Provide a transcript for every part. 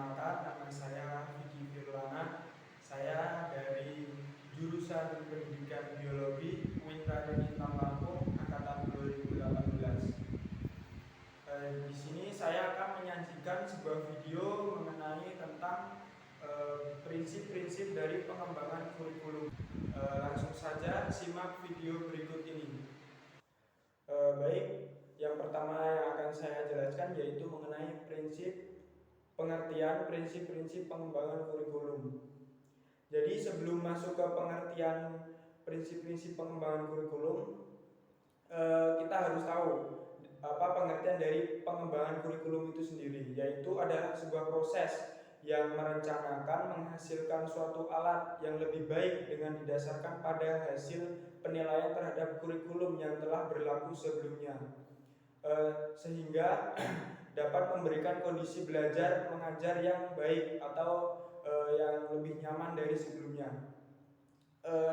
Perkenalkan, nama saya Vicky Firlana. Saya dari jurusan Pendidikan Biologi UIN Raden Intan Lampung angkatan 2018. Di sini saya akan menyajikan sebuah video mengenai tentang prinsip-prinsip dari pengembangan kurikulum. Langsung saja simak video berikut ini. Baik, yang pertama yang akan saya jelaskan yaitu mengenai pengertian prinsip-prinsip pengembangan kurikulum. Jadi sebelum masuk ke pengertian prinsip-prinsip pengembangan kurikulum, kita harus tahu apa pengertian dari pengembangan kurikulum itu sendiri, yaitu adalah sebuah proses yang merencanakan menghasilkan suatu alat yang lebih baik dengan didasarkan pada hasil penilaian terhadap kurikulum yang telah berlaku sebelumnya, sehingga dapat memberikan kondisi belajar mengajar yang baik atau yang lebih nyaman dari sebelumnya.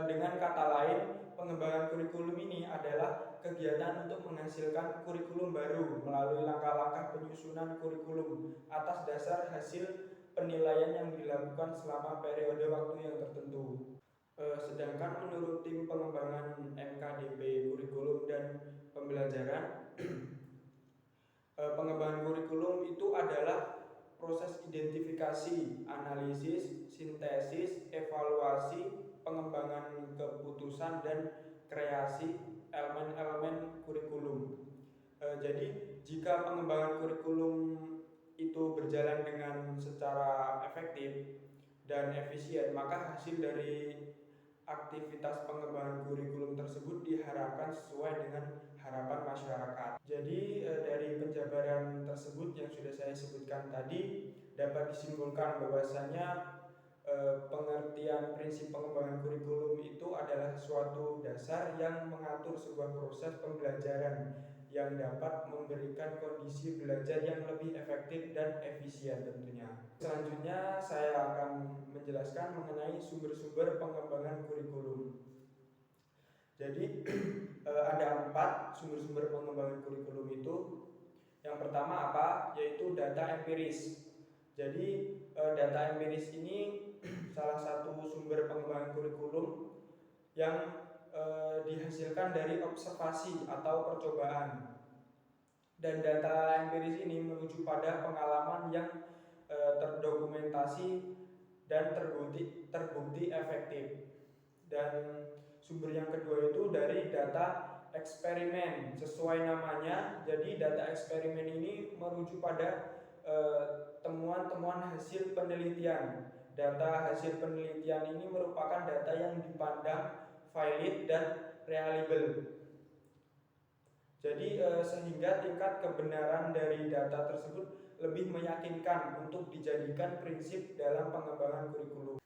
Dengan kata lain, pengembangan kurikulum ini adalah kegiatan untuk menghasilkan kurikulum baru melalui langkah-langkah penyusunan kurikulum atas dasar hasil penilaian yang dilakukan selama periode waktu yang tertentu. Sedangkan menurut tim pengembangan MKDP kurikulum dan pembelajaran, pengembangan kurikulum itu adalah proses identifikasi, analisis, sintesis, evaluasi, pengembangan keputusan, dan kreasi elemen-elemen kurikulum. Jadi jika pengembangan kurikulum itu berjalan dengan secara efektif dan efisien, maka hasil dari aktivitas pengembangan kurikulum tersebut diharapkan sesuai dengan harapan masyarakat. Jadi dari penjabaran tersebut yang sudah saya sebutkan tadi dapat disimpulkan bahwasanya pengertian prinsip pengembangan kurikulum itu adalah suatu dasar yang mengatur sebuah proses pembelajaran yang dapat memberikan kondisi belajar yang lebih efektif dan efisien tentunya. Selanjutnya saya akan menjelaskan mengenai sumber-sumber pengembangan kurikulum. Jadi ada 4 sumber-sumber pengembangan kurikulum itu. Yang pertama apa? Yaitu data empiris. Jadi data empiris ini salah satu sumber pengembangan kurikulum yang dihasilkan dari observasi atau percobaan. Dan data empiris ini merujuk pada pengalaman yang terdokumentasi dan terbukti efektif. Dan sumber yang kedua itu dari data eksperimen. Sesuai namanya, jadi data eksperimen ini merujuk pada temuan-temuan hasil penelitian. Data hasil penelitian ini merupakan data yang dipandang valid dan reliable. Jadi sehingga tingkat kebenaran dari data tersebut lebih meyakinkan untuk dijadikan prinsip dalam pengembangan kurikulum.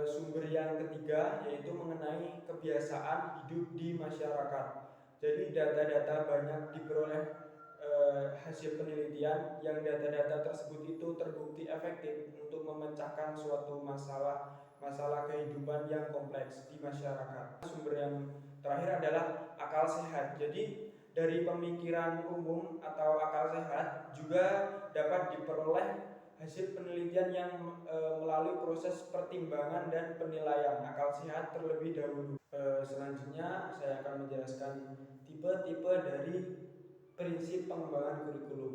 Sumber yang ketiga yaitu mengenai kebiasaan hidup di masyarakat. Jadi data-data banyak diperoleh hasil penelitian yang data-data tersebut itu terbukti efektif untuk memecahkan suatu masalah kehidupan yang kompleks di masyarakat. Sumber yang terakhir adalah akal sehat. Jadi dari pemikiran umum atau akal sehat juga dapat diperoleh hasil penelitian yang melalui proses pertimbangan dan penilaian akal sehat terlebih dahulu. Selanjutnya saya akan menjelaskan tipe-tipe dari prinsip pengembangan kurikulum.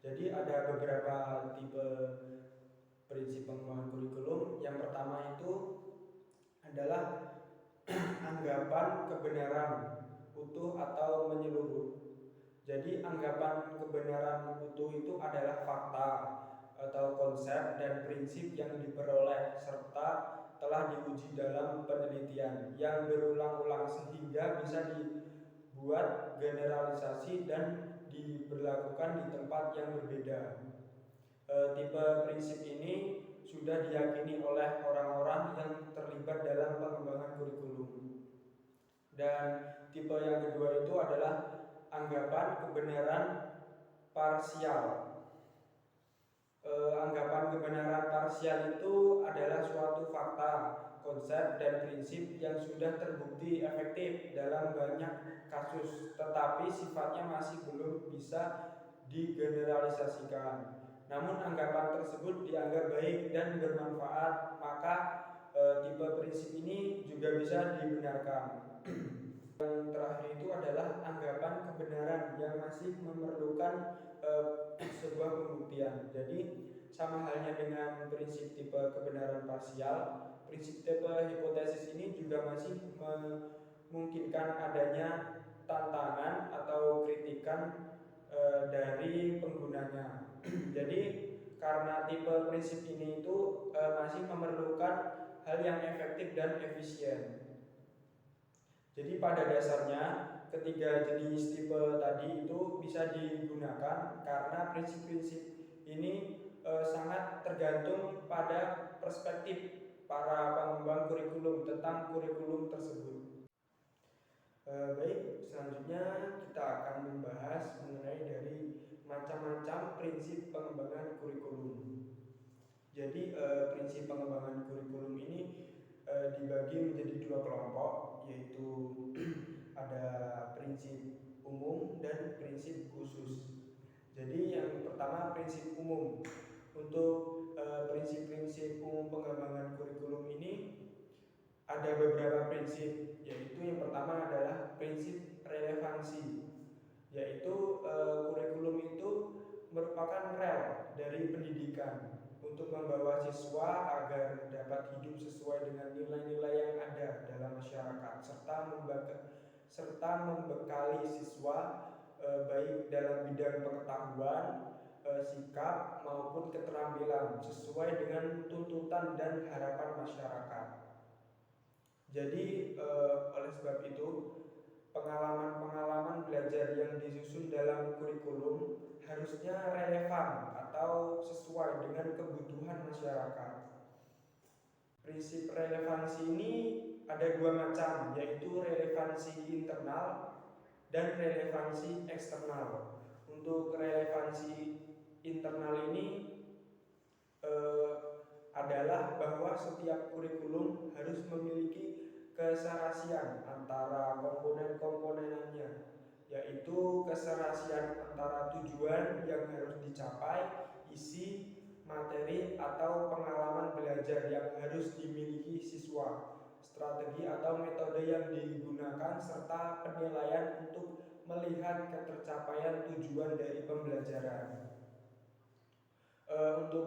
Jadi ada beberapa tipe prinsip pengembangan kurikulum. Yang pertama itu adalah anggapan kebenaran utuh atau menyeluruh. Jadi anggapan kebenaran utuh itu adalah fakta atau konsep dan prinsip yang diperoleh serta telah diuji dalam penelitian yang berulang-ulang sehingga bisa dibuat generalisasi dan diberlakukan di tempat yang berbeda. Tipe prinsip ini sudah diyakini oleh orang-orang yang terlibat dalam pengembangan kurikulum. Dan tipe yang kedua itu adalah anggapan kebenaran parsial. Anggapan kebenaran parsial itu adalah suatu fakta, konsep, dan prinsip yang sudah terbukti efektif dalam banyak kasus, tetapi sifatnya masih belum bisa digeneralisasikan. Namun anggapan tersebut dianggap baik dan bermanfaat, maka tipe prinsip ini juga bisa dibenarkan. Yang terakhir itu adalah anggapan kebenaran yang masih memerlukan sebuah pembuktian. Jadi sama halnya dengan prinsip tipe kebenaran parsial, prinsip tipe hipotesis ini juga masih memungkinkan adanya tantangan atau kritikan dari penggunanya. Jadi karena tipe prinsip ini itu masih memerlukan hal yang efektif dan efisien. Jadi pada dasarnya ketiga jenis tipe tadi itu bisa digunakan karena prinsip-prinsip ini sangat tergantung pada perspektif para pengembang kurikulum tentang kurikulum tersebut. Baik, selanjutnya kita akan membahas mengenai dari macam-macam prinsip pengembangan kurikulum. Jadi prinsip pengembangan kurikulum ini dibagi menjadi dua kelompok, yaitu ada prinsip umum dan prinsip khusus. Jadi yang pertama prinsip umum. Untuk prinsip-prinsip umum pengembangan kurikulum ini ada beberapa prinsip, yaitu yang pertama adalah prinsip relevansi, yaitu kurikulum itu merupakan rel dari pendidikan untuk membawa siswa agar dapat hidup sesuai dengan nilai-nilai yang ada dalam masyarakat serta membekali siswa baik dalam bidang pengetahuan, sikap maupun keterampilan sesuai dengan tuntutan dan harapan masyarakat. Jadi oleh sebab itu pengalaman-pengalaman belajar yang disusun dalam kurikulum harusnya relevan atau sesuai dengan kebutuhan masyarakat. Prinsip relevansi ini ada dua macam, yaitu relevansi internal dan relevansi eksternal. Untuk relevansi internal ini adalah bahwa setiap kurikulum harus memiliki keserasian antara komponen-komponenannya, yaitu keserasian antara tujuan yang harus dicapai, isi, materi atau pengalaman belajar yang harus dimiliki siswa, strategi atau metode yang digunakan, serta penilaian untuk melihat ketercapaian tujuan dari pembelajaran. Untuk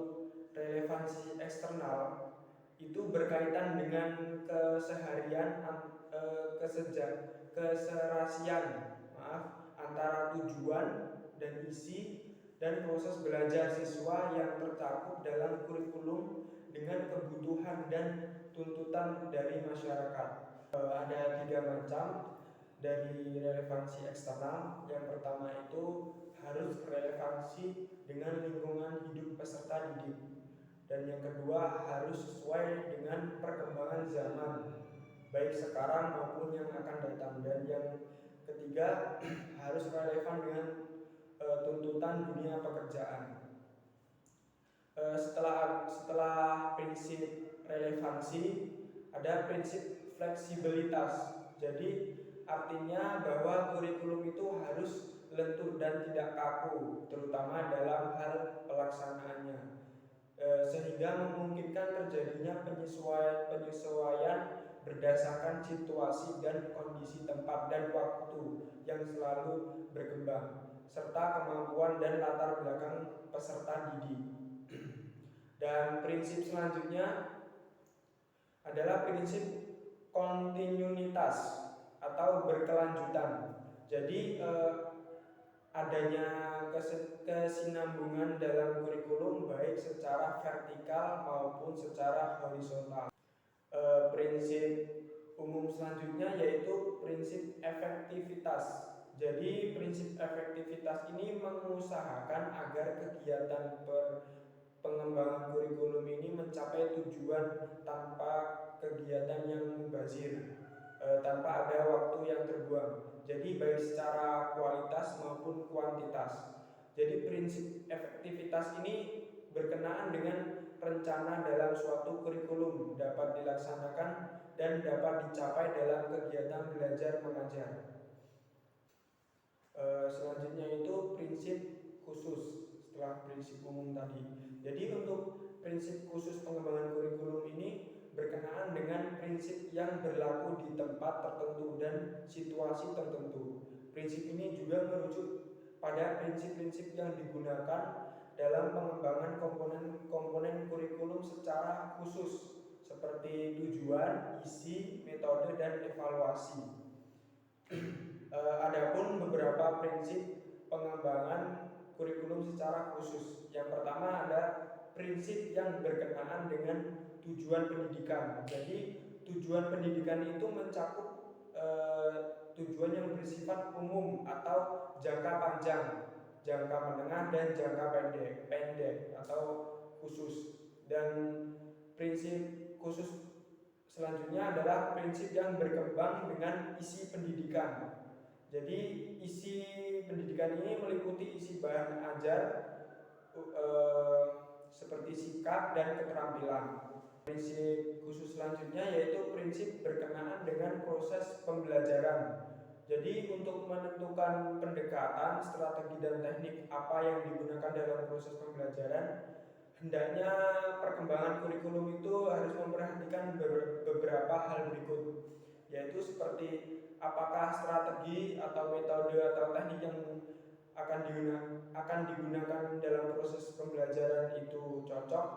relevansi eksternal itu berkaitan dengan keseharian keserasian antara tujuan dan isi dan proses belajar siswa yang tercakup dalam kurikulum dengan kebutuhan dan tuntutan dari masyarakat. Ada tiga macam dari relevansi eksternal. Yang pertama itu harus relevansi dengan lingkungan hidup peserta didik, dan yang kedua harus sesuai dengan perkembangan zaman baik sekarang maupun yang akan datang, dan yang ketiga harus relevan dengan tuntutan dunia pekerjaan. Setelah prinsip relevansi ada prinsip fleksibilitas. Jadi artinya bahwa kurikulum itu harus lentur dan tidak kaku, terutama dalam hal pelaksanaannya, sehingga memungkinkan terjadinya penyesuaian berdasarkan situasi dan kondisi tempat dan waktu yang selalu berkembang, serta kemampuan dan latar belakang peserta didik. Dan prinsip selanjutnya adalah prinsip kontinuitas atau berkelanjutan. Jadi adanya kesinambungan dalam kurikulum baik secara vertikal maupun secara horizontal. Prinsip umum selanjutnya yaitu prinsip efektivitas. Jadi prinsip efektivitas ini mengusahakan agar kegiatan pengembangan kurikulum ini mencapai tujuan tanpa kegiatan yang mubazir, tanpa ada waktu yang terbuang. Jadi baik secara kualitas maupun kuantitas. Jadi prinsip efektivitas ini berkenaan dengan rencana dalam suatu kurikulum dapat dilaksanakan dan dapat dicapai dalam kegiatan belajar mengajar. Selanjutnya itu prinsip khusus. setelah prinsip umum tadi. Jadi untuk prinsip khusus pengembangan kurikulum ini berkenaan dengan prinsip yang berlaku di tempat tertentu dan situasi tertentu. Prinsip ini juga merujuk pada prinsip-prinsip yang digunakan dalam pengembangan komponen-komponen kurikulum secara khusus seperti tujuan, isi, metode, dan evaluasi. Adapun beberapa prinsip pengembangan kurikulum secara khusus. Yang pertama ada prinsip yang berkenaan dengan tujuan pendidikan. Jadi tujuan pendidikan itu mencakup tujuan yang bersifat umum atau jangka panjang, jangka menengah, dan jangka pendek atau khusus. Dan prinsip khusus selanjutnya adalah prinsip yang berkembang dengan isi pendidikan. Jadi isi pendidikan ini meliputi isi bahan ajar seperti sikap dan keterampilan. Prinsip khusus selanjutnya yaitu prinsip berkenaan dengan proses pembelajaran. Jadi untuk menentukan pendekatan, strategi, dan teknik apa yang digunakan dalam proses pembelajaran, hendaknya perkembangan kurikulum itu harus memperhatikan beberapa hal berikut, yaitu seperti apakah strategi atau metode atau teknik yang akan digunakan dalam proses pembelajaran itu cocok,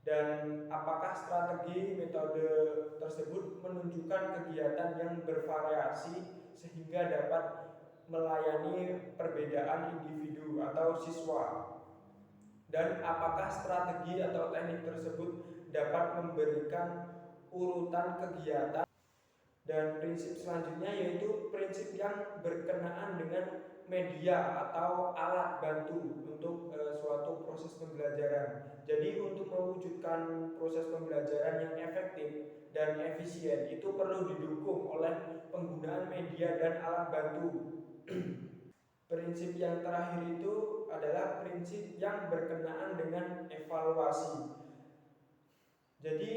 dan apakah strategi metode tersebut menunjukkan kegiatan yang bervariasi sehingga dapat melayani perbedaan individu atau siswa, dan apakah strategi atau teknik tersebut dapat memberikan urutan kegiatan. Dan prinsip selanjutnya yaitu prinsip yang berkenaan dengan media atau alat bantu untuk suatu proses pembelajaran. Jadi untuk mewujudkan proses pembelajaran yang efektif dan efisien itu perlu didukung oleh penggunaan media dan alat bantu. Prinsip yang terakhir itu adalah prinsip yang berkenaan dengan evaluasi. Jadi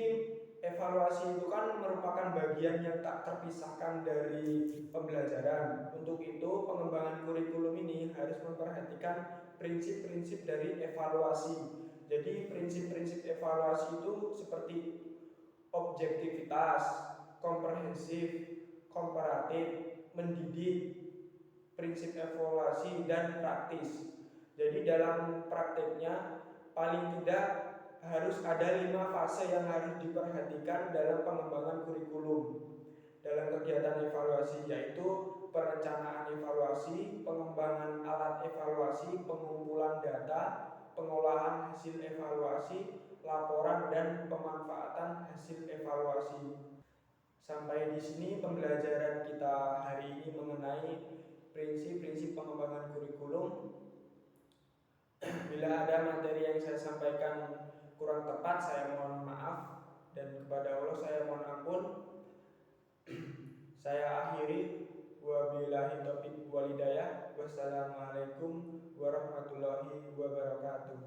evaluasi itu kan merupakan bagian yang tak terpisahkan dari pembelajaran. Untuk itu pengembangan kurikulum ini harus memperhatikan prinsip-prinsip dari evaluasi. Jadi prinsip-prinsip evaluasi itu seperti objektivitas, komprehensif, komparatif, mendidik, prinsip evaluasi, dan praktis. Jadi dalam prakteknya paling tidak harus ada 5 fase yang harus diperhatikan dalam pengembangan kurikulum dalam kegiatan evaluasi, yaitu perencanaan evaluasi, pengembangan alat evaluasi, pengumpulan data, pengolahan hasil evaluasi, laporan, dan pemanfaatan hasil evaluasi. Sampai di sini pembelajaran kita hari ini mengenai prinsip-prinsip pengembangan kurikulum. Bila ada materi yang saya sampaikan kurang tepat, saya mohon maaf, dan kepada Allah saya mohon ampun. Saya akhiri, wabillahi taufiq wal hidayah. Wassalamualaikum warahmatullahi wabarakatuh.